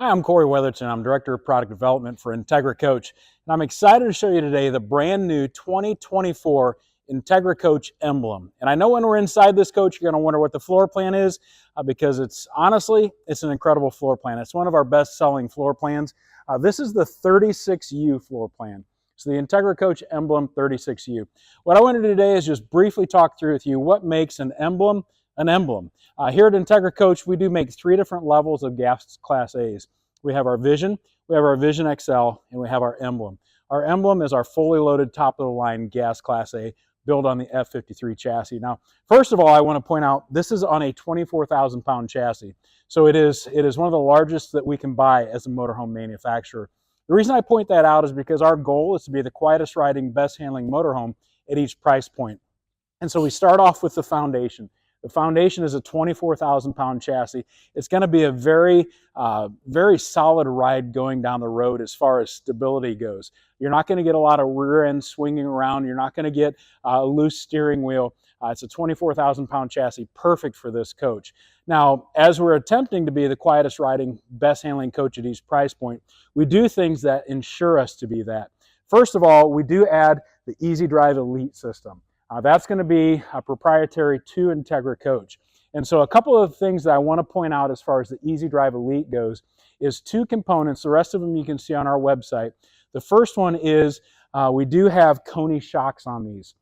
Hi, I'm Corey Weatherton. I'm Director of Product Development for Entegra Coach, and I'm excited to show you today the brand new 2024 Entegra Coach Emblem. And I know when we're inside this coach, you're going to wonder what the floor plan is because it's an incredible floor plan. It's one of our best-selling floor plans. This is the 36U floor plan. So the Entegra Coach Emblem 36U. What I want to do today is just briefly talk through with you what makes an emblem an emblem. Here at Entegra Coach, we do make 3 different levels of gas Class A's. We have our Vision, we have our Vision XL, and we have our Emblem. Our Emblem is our fully loaded top-of-the-line gas Class A built on the F53 chassis. Now, first of all, I want to point out this is on a 24,000-pound chassis. So it is one of the largest that we can buy as a motorhome manufacturer. The reason I point that out is because our goal is to be the quietest riding, best handling motorhome at each price point. And so we start off with the foundation. The foundation is a 24,000-pound chassis. It's going to be a very solid ride going down the road as far as stability goes. You're not going to get a lot of rear end swinging around. You're not going to get a loose steering wheel. It's a 24,000-pound chassis, perfect for this coach. Now, as we're attempting to be the quietest riding, best handling coach at each price point, we do things that ensure us to be that. First of all, we do add the Easy Drive Elite system. That's going to be proprietary to Entegra Coach. And so a couple of things that I want to point out as far as the Easy Drive Elite goes is 2 components. The rest of them you can see on our website. The first one is we do have Koni shocks on these.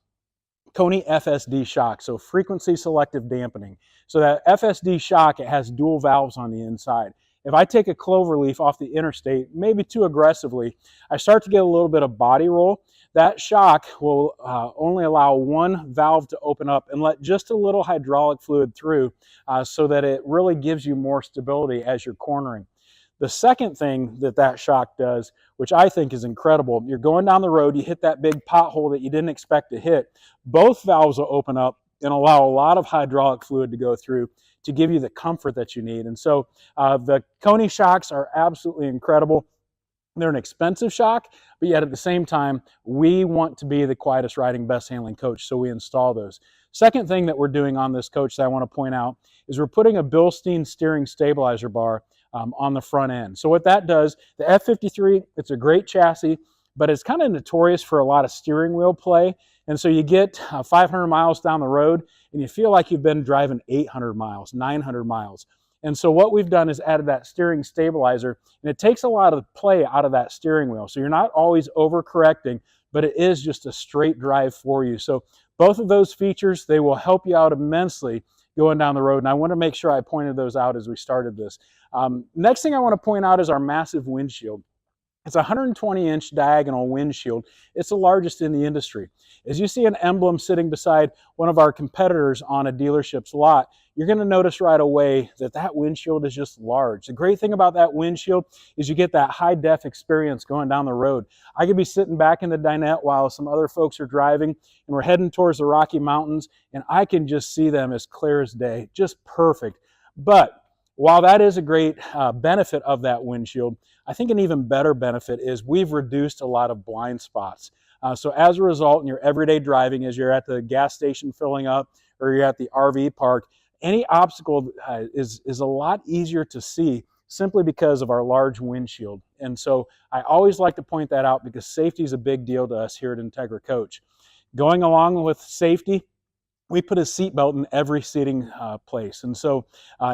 Koni FSD shock, so frequency selective dampening. So that FSD shock, it has dual valves on the inside. If I take a clover leaf off the interstate, maybe too aggressively, I start to get a little bit of body roll. That shock will only allow one valve to open up and let just a little hydraulic fluid through so that it really gives you more stability as you're cornering. The second thing that shock does, which I think is incredible, you're going down the road, you hit that big pothole that you didn't expect to hit, both valves will open up and allow a lot of hydraulic fluid to go through to give you the comfort that you need. And so the Koni shocks are absolutely incredible. They're an expensive shock, but yet at the same time, we want to be the quietest riding, best handling coach, so we install those. Second thing that we're doing on this coach that I want to point out is we're putting a Bilstein steering stabilizer bar on the front end. So what that does, the F53, it's a great chassis, but it's kind of notorious for a lot of steering wheel play. And so you get 500 miles down the road and you feel like you've been driving 800 miles, 900 miles. And so what we've done is added that steering stabilizer, and it takes a lot of play out of that steering wheel. So you're not always overcorrecting, but it is just a straight drive for you. So both of those features, they will help you out immensely going down the road. And I want to make sure I pointed those out as we started this. Next thing I want to point out is our massive windshield. It's a 120-inch diagonal windshield. It's the largest in the industry. As you see an emblem sitting beside one of our competitors on a dealership's lot, you're going to notice right away that windshield is just large. The great thing about that windshield is you get that high-def experience going down the road. I could be sitting back in the dinette while some other folks are driving, and we're heading towards the Rocky Mountains, and I can just see them as clear as day, just perfect. But while that is a great benefit of that windshield, I think an even better benefit is we've reduced a lot of blind spots. So as a result, in your everyday driving, as you're at the gas station filling up or you're at the RV park, any obstacle is a lot easier to see simply because of our large windshield. And so I always like to point that out because safety is a big deal to us here at Entegra Coach. Going along with safety, we put a seatbelt in every seating place. And so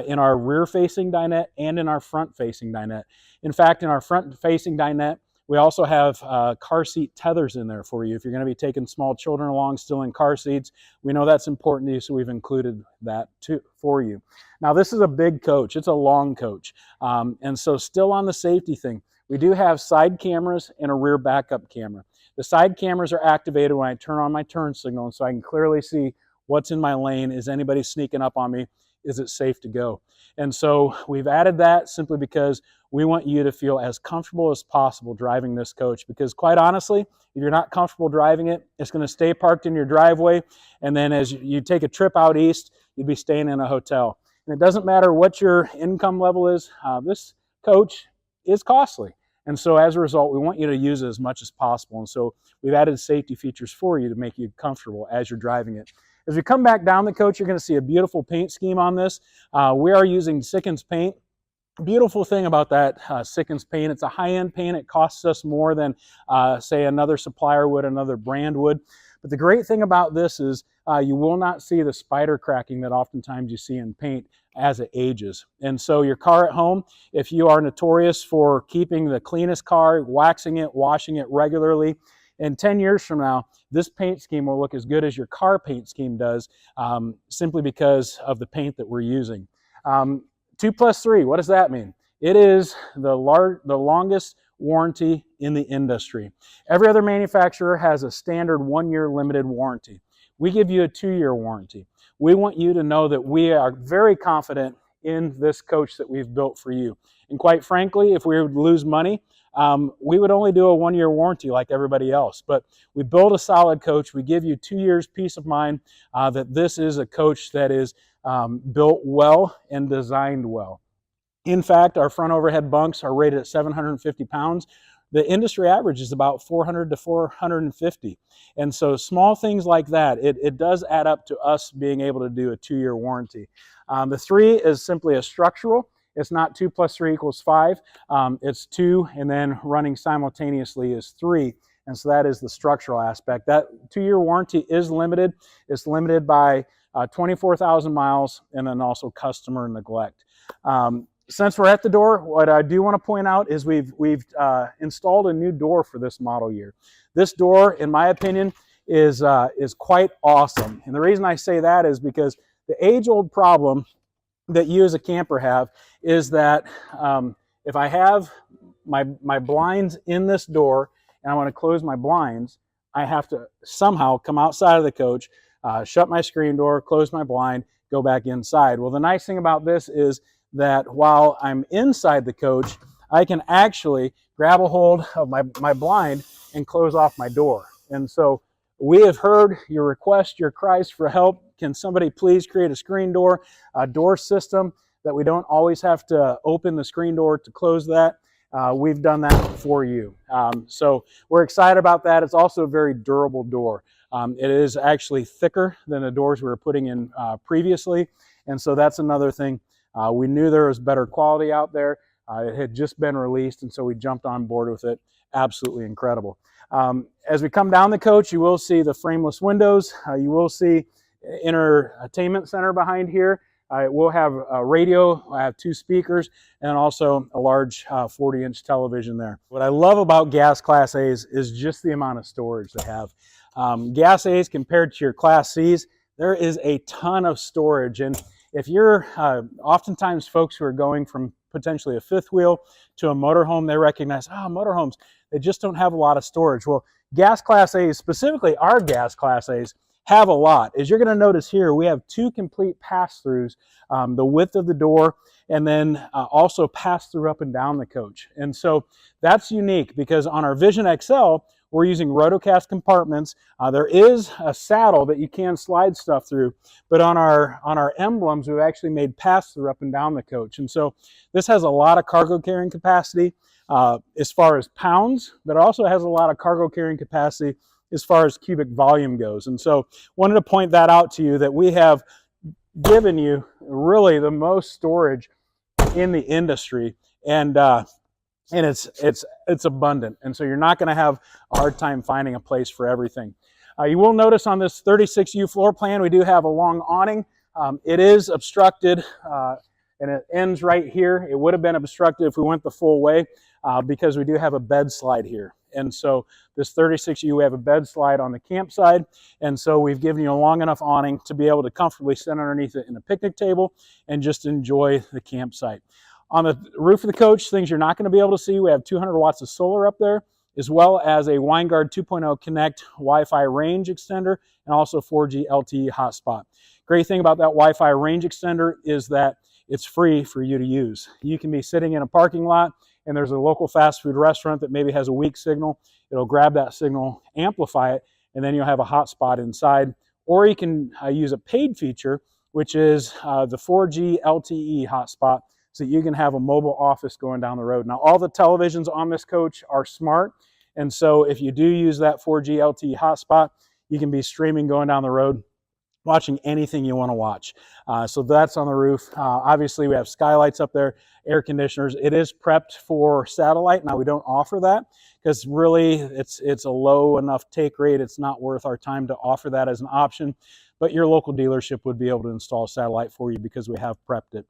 in our rear-facing dinette and in our front-facing dinette. In fact, in our front-facing dinette, we also have car seat tethers in there for you. If you're going to be taking small children along still in car seats, we know that's important to you, so we've included that too for you. Now, this is a big coach. It's a long coach. And so still on the safety thing, we do have side cameras and a rear backup camera. The side cameras are activated when I turn on my turn signal, so I can clearly see what's in my lane. Is anybody sneaking up on me? Is it safe to go? And so we've added that simply because we want you to feel as comfortable as possible driving this coach, because quite honestly, if you're not comfortable driving it, it's going to stay parked in your driveway, and then as you take a trip out east, you'd be staying in a hotel. And it doesn't matter what your income level is, this coach is costly. And so as a result, we want you to use it as much as possible. And so we've added safety features for you to make you comfortable as you're driving it. As we come back down the coach, you're going to see a beautiful paint scheme on this. We are using Sikkens paint. Beautiful thing about that Sickens paint, it's a high-end paint. It costs us more than, say, another supplier would, another brand would. But the great thing about this is you will not see the spider cracking that oftentimes you see in paint as it ages. And so your car at home, if you are notorious for keeping the cleanest car, waxing it, washing it regularly, in 10 years from now, this paint scheme will look as good as your car paint scheme does, simply because of the paint that we're using. 2+3, what does that mean? It is the longest warranty in the industry. Every other manufacturer has a standard 1-year limited warranty. We give you a 2-year warranty. We want you to know that we are very confident in this coach that we've built for you. And quite frankly, if we would lose money, we would only do a 1-year warranty like everybody else. But we build a solid coach. We give you 2 years peace of mind that this is a coach that is built well and designed well. In fact, our front overhead bunks are rated at 750 pounds. The industry average is about 400 to 450. And so small things like that, it does add up to us being able to do a 2-year warranty. The 3 is simply a structural. It's not 2 + 3 = 5. It's 2, and then running simultaneously is 3. And so that is the structural aspect. That 2-year warranty is limited. It's limited by 24,000 miles, and then also customer neglect. Since we're at the door, what I do want to point out is we've installed a new door for this model year. This door, in my opinion, is quite awesome. And the reason I say that is because the age-old problem that you as a camper have is that if I have my blinds in this door and I want to close my blinds, I have to somehow come outside of the coach, shut my screen door, close my blind, go back inside. Well, the nice thing about this is that while I'm inside the coach, I can actually grab a hold of my blind and close off my door. And so we have heard your request, your cries for help. Can somebody please create a screen door, a door system that we don't always have to open the screen door to close that? We've done that for you. So we're excited about that. It's also a very durable door. It is actually thicker than the doors we were putting in previously. And so that's another thing. We knew there was better quality out there. It had just been released, and so we jumped on board with it. Absolutely incredible. As we come down the coach, you will see the frameless windows. You will see entertainment center behind here. It will have a radio, I have 2 speakers, and also a large 40-inch television there. What I love about gas Class A's is just the amount of storage they have. Gas A's compared to your Class C's, there is a ton of storage. And if you're, oftentimes folks who are going from potentially a 5th wheel to a motorhome, they recognize, motorhomes, they just don't have a lot of storage. Well, gas Class A's, specifically our gas Class A's, have a lot. As you're going to notice here, we have 2 complete pass-throughs, the width of the door, and then also pass-through up and down the coach. And so that's unique because on our Vision XL, we're using rotocast compartments. There is a saddle that you can slide stuff through, but on our Emblems, we've actually made pass-through up and down the coach. And so this has a lot of cargo carrying capacity as far as pounds, but it also has a lot of cargo carrying capacity as far as cubic volume goes. And so wanted to point that out to you, that we have given you really the most storage in the industry, and it's abundant. And so you're not going to have a hard time finding a place for everything. You will notice on this 36U floor plan, we do have a long awning. It is obstructed and it ends right here. It would have been obstructed if we went the full way because we do have a bed slide here. And so this 36U, we have a bed slide on the camp side. And so we've given you a long enough awning to be able to comfortably sit underneath it in a picnic table and just enjoy the campsite. On the roof of the coach, things you're not going to be able to see, we have 200 watts of solar up there, as well as a WineGuard 2.0 Connect Wi-Fi range extender and also 4G LTE hotspot. Great thing about that Wi-Fi range extender is that it's free for you to use. You can be sitting in a parking lot and there's a local fast food restaurant that maybe has a weak signal. It'll grab that signal, amplify it, and then you'll have a hotspot inside. Or you can use a paid feature, which is the 4G LTE hotspot, so you can have a mobile office going down the road. Now, all the televisions on this coach are smart, and so if you do use that 4G LTE hotspot, you can be streaming going down the road. watching anything you want to watch. So that's on the roof. Obviously, we have skylights up there, air conditioners. It is prepped for satellite. Now, we don't offer that because really it's a low enough take rate. It's not worth our time to offer that as an option. But your local dealership would be able to install satellite for you because we have prepped it.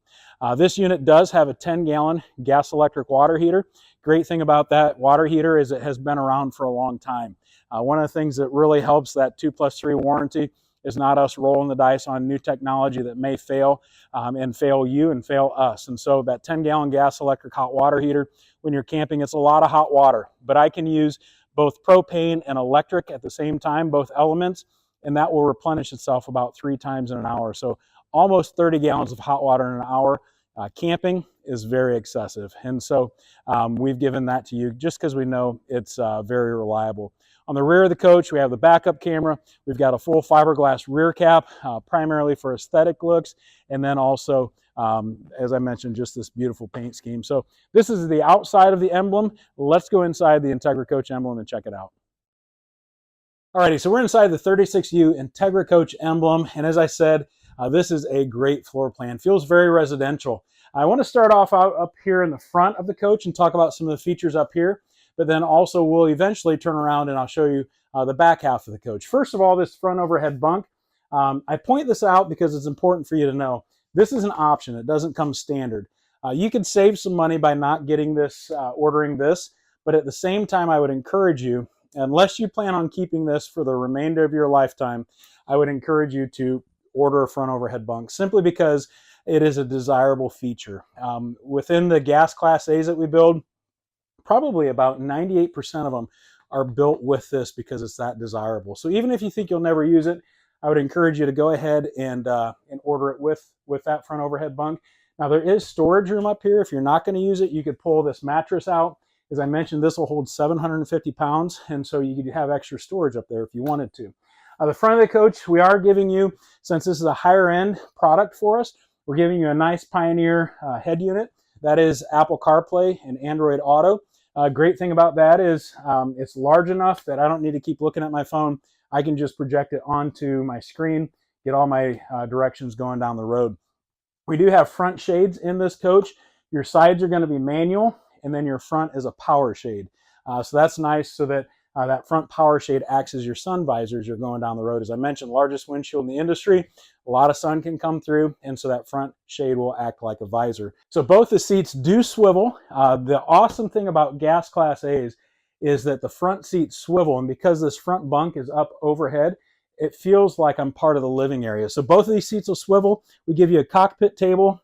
This unit does have a 10-gallon gas electric water heater. Great thing about that water heater is it has been around for a long time. One of the things that really helps that 2+3 warranty is not us rolling the dice on new technology that may fail and fail you and fail us. And so that 10-gallon gas electric hot water heater, when you're camping, it's a lot of hot water. But I can use both propane and electric at the same time, both elements, and that will replenish itself about 3 times in an hour. So almost 30 gallons of hot water in an hour. Camping is very excessive. And so we've given that to you just because we know it's very reliable. On the rear of the coach, we have the backup camera. We've got a full fiberglass rear cap, primarily for aesthetic looks. And then also, as I mentioned, just this beautiful paint scheme. So this is the outside of the Emblem. Let's go inside the Entegra Coach Emblem and check it out. Alrighty, so we're inside the 36U Entegra Coach Emblem. And as I said, this is a great floor plan. Feels very residential. I want to start off up here in the front of the coach and talk about some of the features up here. But then also we'll eventually turn around and I'll show you the back half of the coach. First of all, this front overhead bunk. I point this out because it's important for you to know. This is an option. It doesn't come standard. You can save some money by not getting this, ordering this. But at the same time, I would encourage you, unless you plan on keeping this for the remainder of your lifetime, I would encourage you to order a front overhead bunk simply because it is a desirable feature. Within the gas class A's that we build, probably about 98% of them are built with this because it's that desirable. So even if you think you'll never use it, I would encourage you to go ahead and order it with that front overhead bunk. Now there is storage room up here. If you're not going to use it, you could pull this mattress out. As I mentioned, this will hold 750 pounds, and so you could have extra storage up there if you wanted to. The front of the coach, we are giving you, since this is a higher end product for us, we're giving you a nice Pioneer head unit. That is Apple CarPlay and Android Auto. Great thing about that is it's large enough that I don't need to keep looking at my phone. I can just project it onto my screen, get all my directions going down the road. We do have front shades in this coach. Your sides are going to be manual, and then your front is a power shade. So that's nice so that that front power shade acts as your sun visor as you're going down the road. As I mentioned, largest windshield in the industry. A lot of sun can come through, and so that front shade will act like a visor. So both the seats do swivel. The awesome thing about gas class A's is that the front seats swivel, and because this front bunk is up overhead, it feels like I'm part of the living area. So both of these seats will swivel. We give you a cockpit table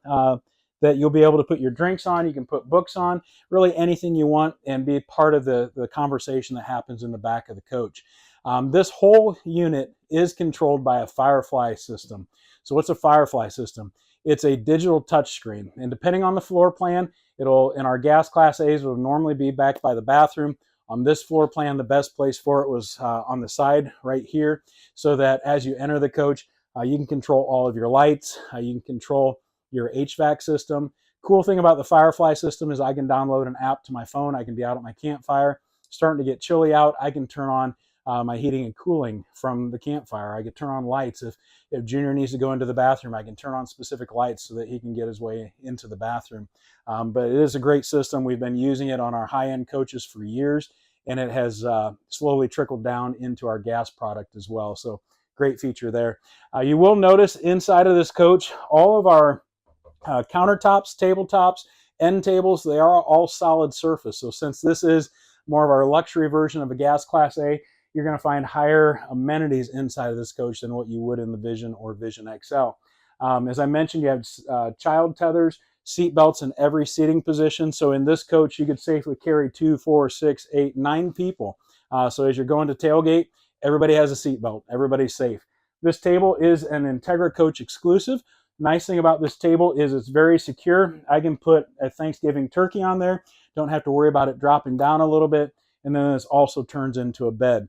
that you'll be able to put your drinks on. You can put books on, really anything you want, and be part of the conversation that happens in the back of the coach. This whole unit is controlled by a Firefly system. So what's a Firefly system? It's a digital touchscreen, and depending on the floor plan, it'll, in our gas class A's, it will normally be back by the bathroom. On this floor plan, the best place for it was on the side right here, so that as you enter the coach, you can control all of your lights, you can control your HVAC system. Cool thing about the Firefly system is I can download an app to my phone. I can be out at my campfire. Starting to get chilly out, I can turn on my heating and cooling from the campfire. I can turn on lights. If Junior needs to go into the bathroom, I can turn on specific lights so that he can get his way into the bathroom. But it is a great system. We've been using it on our high-end coaches for years, and it has slowly trickled down into our gas product as well. So great feature there. You will notice inside of this coach, all of our countertops, tabletops, end tables, they are all solid surface. So since this is more of our luxury version of a gas class A, you're going to find higher amenities inside of this coach than what you would in the Vision or Vision XL. As I mentioned, you have child tethers, seat belts in every seating position. So in this coach, you could safely carry 2, 4, 6, 8, 9 people. So as you're going to tailgate, everybody has a seat belt. Everybody's safe. This table is an Entegra Coach exclusive. Nice thing about this table is it's very secure. I can put a Thanksgiving turkey on there. Don't have to worry about it dropping down a little bit. And then this also turns into a bed.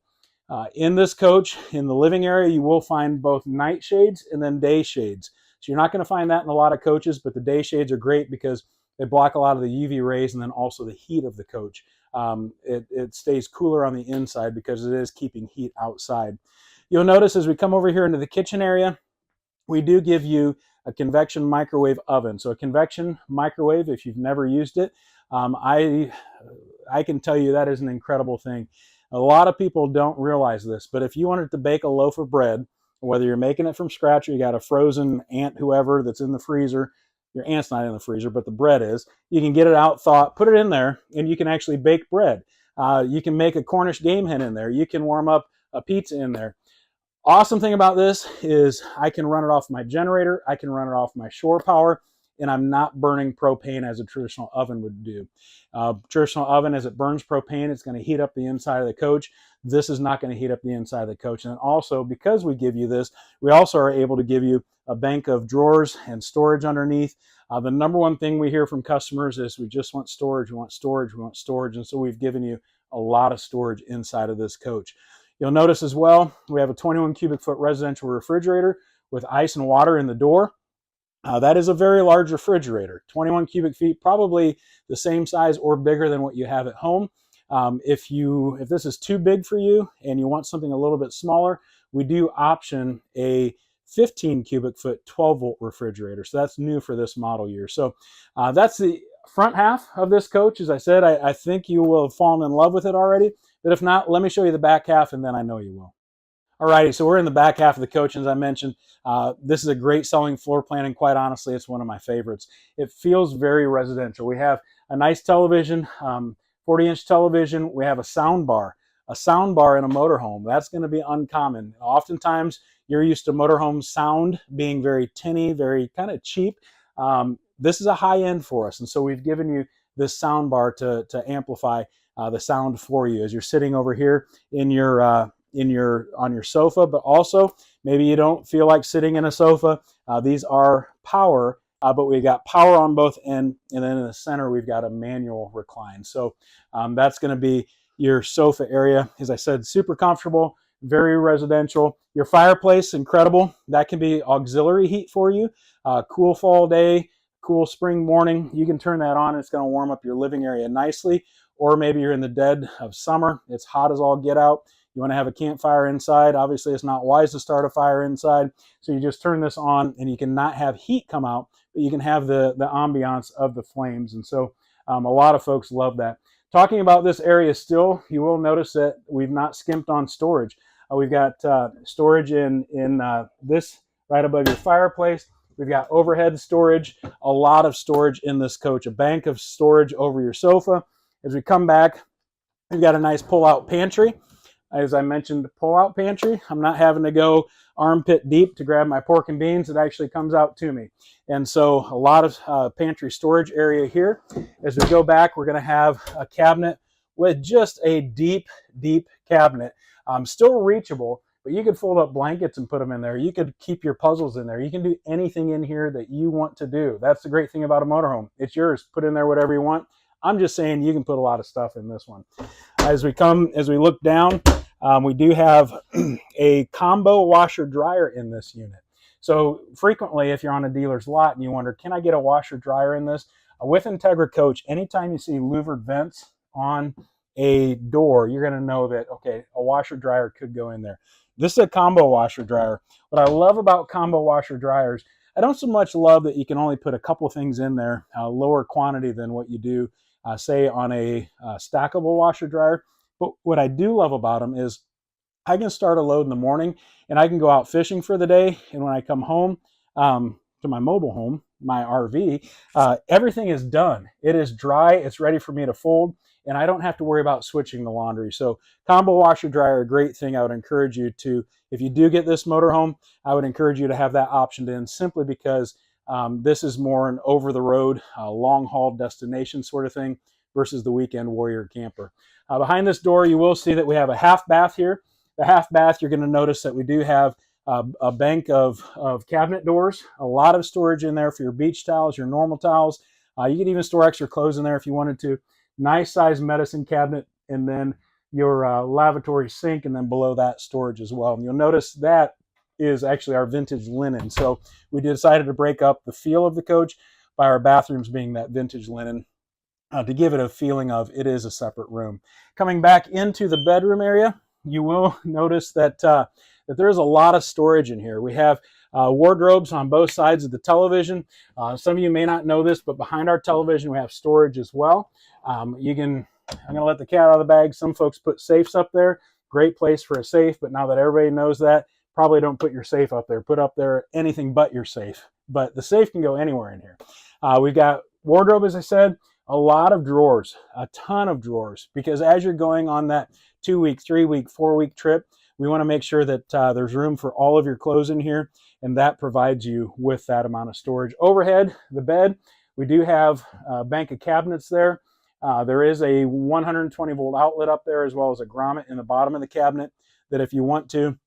In this coach, in the living area, you will find both night shades and then day shades. So you're not going to find that in a lot of coaches, but the day shades are great because they block a lot of the UV rays and then also the heat of the coach. It stays cooler on the inside because it is keeping heat outside. You'll notice as we come over here into the kitchen area, we do give you a convection microwave oven. So a convection microwave, if you've never used it, I can tell you that is an incredible thing. A lot of people don't realize this, but if you wanted to bake a loaf of bread, whether you're making it from scratch or you got a frozen ant, whoever that's in the freezer, your ant's not in the freezer, but the bread is, you can get it out thawed, put it in there, and you can actually bake bread. You can make a Cornish game hen in there. You can warm up a pizza in there. Awesome thing about this is I can run it off my generator, I can run it off my shore power, and I'm not burning propane as a traditional oven would do. Traditional oven, as it burns propane, it's going to heat up the inside of the coach. This is not going to heat up the inside of the coach. And also, because we give you this, we also are able to give you a bank of drawers and storage underneath. The number one thing we hear from customers is we just want storage, we want storage, we want storage. And so we've given you a lot of storage inside of this coach. You'll notice as well, we have a 21 cubic foot residential refrigerator with ice and water in the door. That is a very large refrigerator, 21 cubic feet, probably the same size or bigger than what you have at home. If this is too big for you and you want something a little bit smaller, we do option a 15 cubic foot 12 volt refrigerator. So that's new for this model year. So that's the front half of this coach. As I said, I think you will have fallen in love with it already. But if not, let me show you the back half and then I know you will. Alrighty, so we're in the back half of the coach. As I mentioned, this is a great selling floor plan, and quite honestly, it's one of my favorites. It feels very residential. We have a nice television, 40-inch television. We have a sound bar in a motorhome. That's going to be uncommon. Oftentimes, you're used to motorhome sound being very tinny, very kind of cheap. This is a high end for us, and so we've given you this sound bar to amplify the sound for you as you're sitting over here on your sofa. But also, maybe you don't feel like sitting in a sofa. These are power, but we got power on both ends, and then in the center we've got a manual recline. So that's going to be your sofa area. As I said, super comfortable, very residential. Your fireplace, incredible. That can be auxiliary heat for you. Cool fall day, cool spring morning, you can turn that on. It's going to warm up your living area nicely. Or maybe you're in the dead of summer, it's hot as all get out. You want to have a campfire inside. Obviously, it's not wise to start a fire inside. So you just turn this on and you can not have heat come out, but you can have the ambiance of the flames. And so a lot of folks love that. Talking about this area still, you will notice that we've not skimped on storage. We've got storage in this right above your fireplace. We've got overhead storage, a lot of storage in this coach, a bank of storage over your sofa. As we come back, we've got a nice pull-out pantry. As I mentioned, pull-out pantry. I'm not having to go armpit deep to grab my pork and beans. It actually comes out to me. And so a lot of pantry storage area here. As we go back, we're going to have a cabinet with just a deep, deep cabinet. Still reachable, but you could fold up blankets and put them in there. You could keep your puzzles in there. You can do anything in here that you want to do. That's the great thing about a motorhome. It's yours. Put in there whatever you want. I'm just saying you can put a lot of stuff in this one. As we look down, we do have a combo washer dryer in this unit. So frequently, if you're on a dealer's lot and you wonder, can I get a washer dryer in this? With Entegra Coach, anytime you see louvered vents on a door, you're going to know that, okay, a washer dryer could go in there. This is a combo washer dryer. What I love about combo washer dryers, I don't so much love that you can only put a couple things in there, lower quantity than what you do say on a stackable washer dryer. But what I do love about them is I can start a load in the morning and I can go out fishing for the day. And when I come home to my mobile home, my RV, everything is done. It is dry. It's ready for me to fold. And I don't have to worry about switching the laundry. So combo washer dryer, a great thing. I would encourage you to, if you do get this motorhome, I would encourage you to have that optioned in, simply because this is more an over-the-road, long-haul destination sort of thing versus the weekend warrior camper. Behind this door, you will see that we have a half bath here. The half bath, you're going to notice that we do have a bank of cabinet doors, a lot of storage in there for your beach towels, your normal towels. You can even store extra clothes in there if you wanted to. Nice size medicine cabinet, and then your lavatory sink, and then below that storage as well. And you'll notice that is actually our vintage linen. So we decided to break up the feel of the coach by our bathrooms being that vintage linen to give it a feeling of it is a separate room. Coming back into the bedroom area, you will notice that that there is a lot of storage in here. We have wardrobes on both sides of the television. Some of you may not know this, but behind our television we have storage as well. I'm going to let the cat out of the bag. Some folks put safes up there. Great place for a safe, but now that everybody knows that, probably don't put your safe up there. Put up there anything but your safe. But the safe can go anywhere in here. We've got wardrobe, as I said, a lot of drawers, a ton of drawers, because as you're going on that 2-week, 3-week, 4-week trip, we want to make sure that there's room for all of your clothes in here, and that provides you with that amount of storage. Overhead, the bed, we do have a bank of cabinets there. There is a 120 volt outlet up there, as well as a grommet in the bottom of the cabinet that if you want to,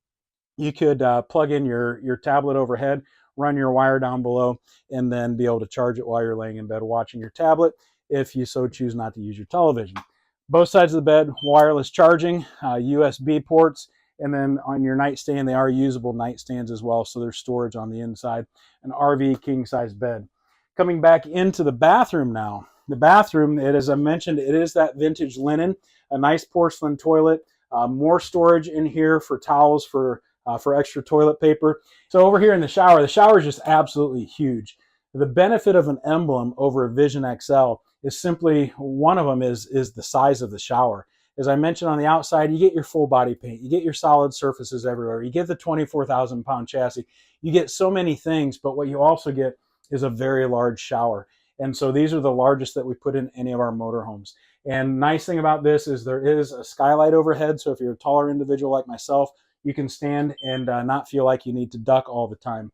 you could plug in your tablet overhead, run your wire down below, and then be able to charge it while you're laying in bed watching your tablet, if you so choose not to use your television. Both sides of the bed, wireless charging, USB ports, and then on your nightstand, they are usable nightstands as well, so there's storage on the inside. An RV king-size bed. Coming back into the bathroom now. The bathroom, as I mentioned, it is that vintage linen, a nice porcelain toilet, more storage in here for towels, for extra toilet paper. So over here in the shower is just absolutely huge. The benefit of an Emblem over a Vision XL is simply, one of them is the size of the shower. As I mentioned, on the outside, you get your full body paint, you get your solid surfaces everywhere, you get the 24,000 pound chassis, you get so many things, but what you also get is a very large shower. And so these are the largest that we put in any of our motorhomes. And nice thing about this is there is a skylight overhead, so if you're a taller individual like myself, you can stand and not feel like you need to duck all the time.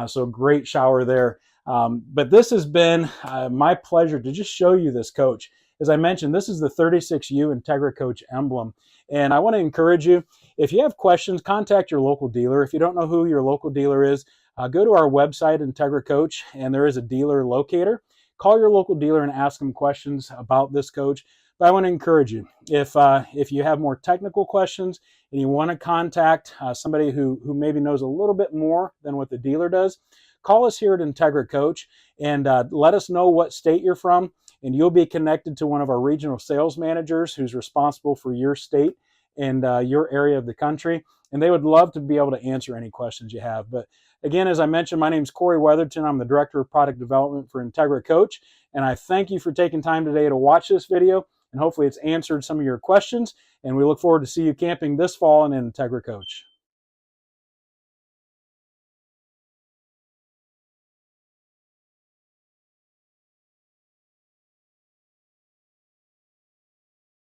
So great shower there. But this has been my pleasure to just show you this coach. As I mentioned, this is the 36U Entegra Coach Emblem. And I want to encourage you, if you have questions, contact your local dealer. If you don't know who your local dealer is, go to our website, Entegra Coach, and there is a dealer locator. Call your local dealer and ask them questions about this coach. But I want to encourage you, if you have more technical questions and you want to contact somebody who maybe knows a little bit more than what the dealer does, call us here at Entegra Coach and let us know what state you're from, and you'll be connected to one of our regional sales managers who's responsible for your state and your area of the country, and they would love to be able to answer any questions you have. But again, as I mentioned, my name is Corey Weatherton. I'm the Director of Product Development for Entegra Coach, and I thank you for taking time today to watch this video, and hopefully it's answered some of your questions, and we look forward to see you camping this fall in Entegra Coach.